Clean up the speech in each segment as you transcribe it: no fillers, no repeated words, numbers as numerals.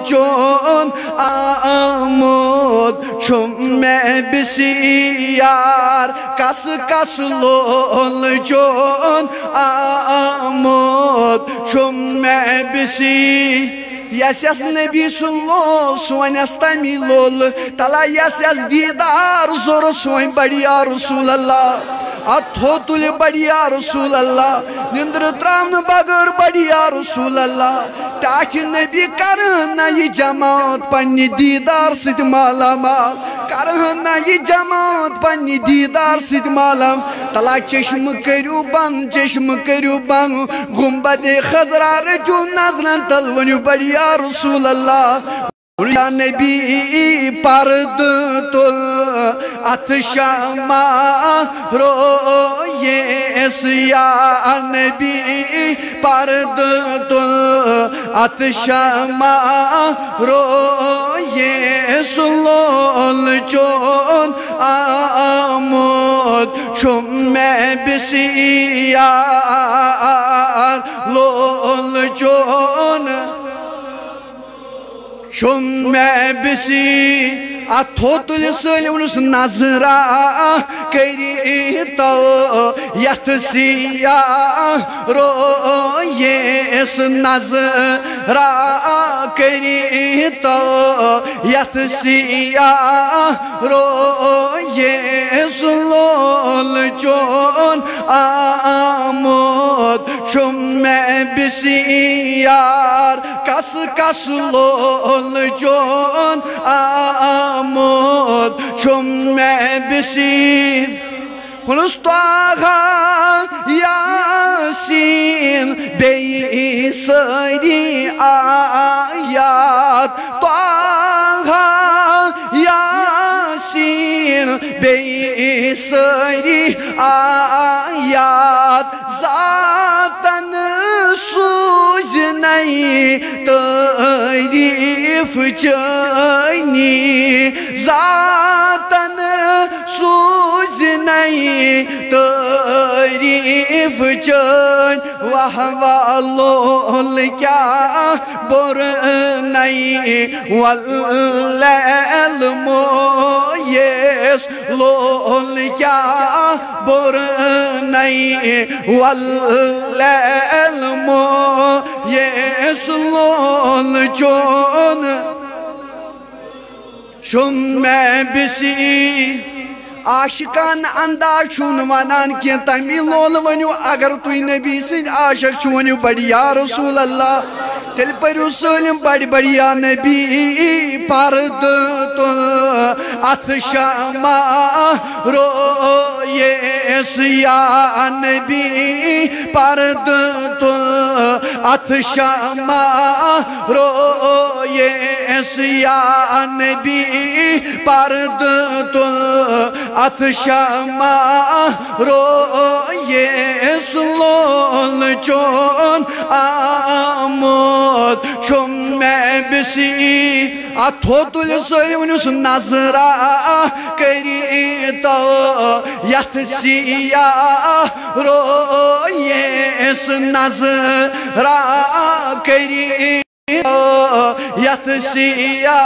चोन आमोद छुम में बिसियार कस कस लोल चोन आमोद छुम में BC yes yes नबी सुलोल सोनस तमी लोल तला यस यस दीदार जोर सोन बढ़िया रसूल अल्लाह अथो तुल बढ़िया रसूल अल्लाह निंद्र त्राम बगर बढ़िया रसूल अल्लाह ताच नबी कर न ये जमात पन्नी दीदार सिद माला माल कर न ये जमात पन्नी दीदार सिद माला तला चश्म करू बंग गुंबद खजरा रजू नजरन तलवनु बढ़िया रसूल अल्लाह या नबी पर्द तुल अथ शमा रोयेस या नबी पर्द तुल अथ शमा रोयेस लोल चोन आमोद छुम में बिसियार लोल चोन छुम में बिसी अथो तुल सलुस नजरा करी तो यथ सिया रोयेस नजरा करी तो यथ सिया रोयेस लोल चोन आमोद छुम में बिसियार कस कस लोल चोन आमोद छुम में बिसी हुनुस्ताहा यासीन बेई सरी आयात ताहा यासीन बेई सरी आयात जातन सूझ नहीं तारीफ जानी जातन सूझ नहीं तारीफ जान वाह वालोल क्या बुर नहीं वल्लैल मोयेस लोल क्या बुर नहीं वल्लैल मोयेस लोल चोन छुम में बिसी आशिकान अंदाज छुन वनान कि तमी लोल वनु अगर तुई नबी सिंह आशिक छु वनु बढ़िया रसूल अल्लाह तिल पर सलिम बढ़िया नबी पर्द तुल अथ शमा रोयेस या नबी पर्द तुल अथ शमा रोयेस या नबी पर्द तुल अथ शमा रोयेस लोल चोन आमोद छुम में बिसी अथो तुल सलुस नजरा करी तो यथ सिया रोयेस नजरा करी यथ सिया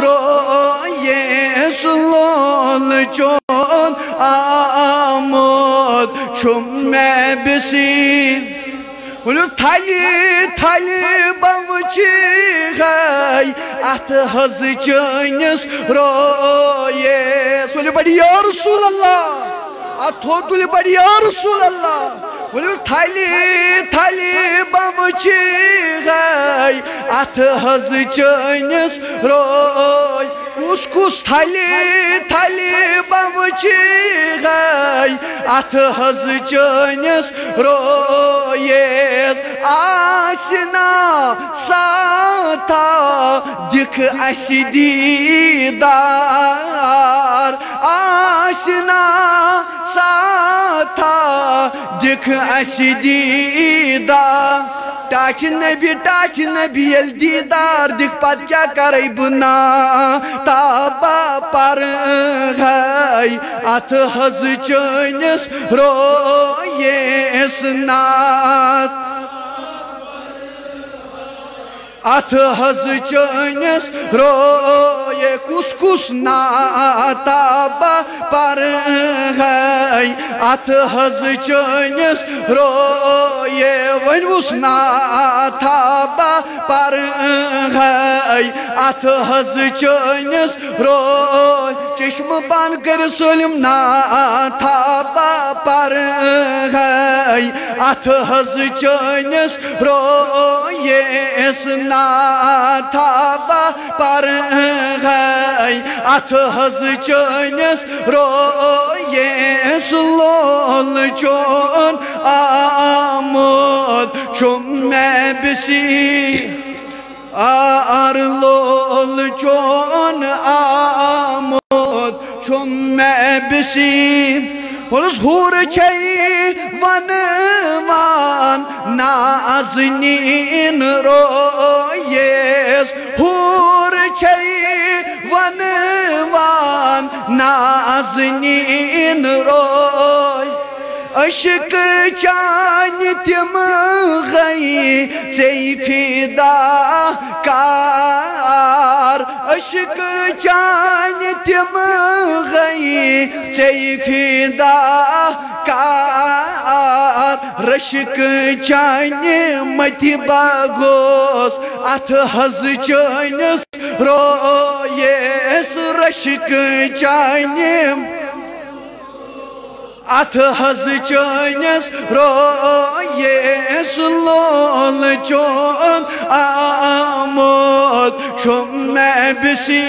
रोयेस लोल चोन आमोद छुम में बिसी थली थली बमची गई अथ हज चनिस रोयेस बढ़िया रसूल अल्लाह अथो तुल बढ़िया रसूल अल्लाह थली थली बमची गई अथ हज चनिस रोय कुस थली थली बमची गई अथ हज चनिस रोयेस आसना साथा दिख असी दीदार आसना साथा दिख असी दीदार टाच नबी यल दीदार दिख पत क्या करे बुना ताबा पर है अथ हज चनिस रोयेस नाथ अथ हज चनिस रोये कुस कुस नाताबा पर है अथ हज चनिस रोये वनुस नाताबा पर है अथ हज चनिस रोय चश्म बन कर सलिम नाताबा पर है अथ हज चनिस रोये नाथाबा पर है अथ हज चनिस रोयेस लोल चोन आमोद चुम मैं बिसी आर लोल चोन आमोद चुम मैं बिसी हुर वन वन नाज़नीन रोयेस हुर वन वन नाज़नीन रोय अश्क चान तिम गई से फिदा कार अश्क चान तिम गई से फिदा कार रश्क चान मति बागोस अथ हज चनिस रोयेस रश्क चान अथ हज चनिस रोयेस लोल चोन आमोद चुम मैं बिसी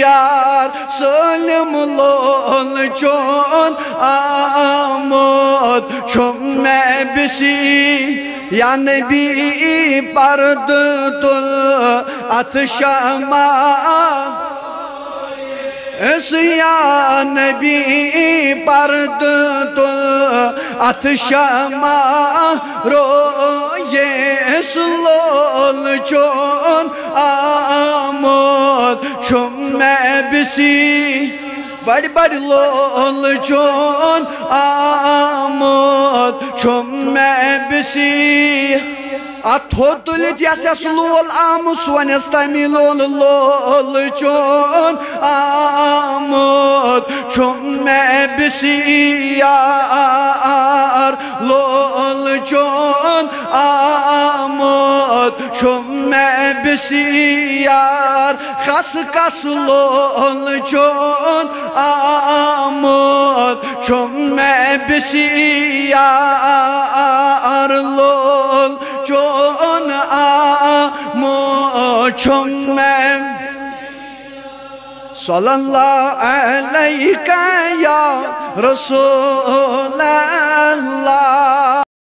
यार सलिम लोल चोन आमोद चुम मैं बिसी या नबी पर्द तुल अथ शमा या नबी पर्द तुल अथ शमा रोयेस लोल चोन आमोद चुम मैं बिसी बड़ बड़ लोल चोन आमोद चुम मैं बिसी अथो तुलित यस लोल आम सोनस तमी लोल लोल चोन आमोद चुम मैं बिसी यार लोल चोन आमोद चुम मैं बिसी यार खस कस लोल चोन आमोद चुम मैं बिसी यार लोल चोन आमोद चुम मैं सल्लल्लाहु अलैहि या रसूल अल्लाह।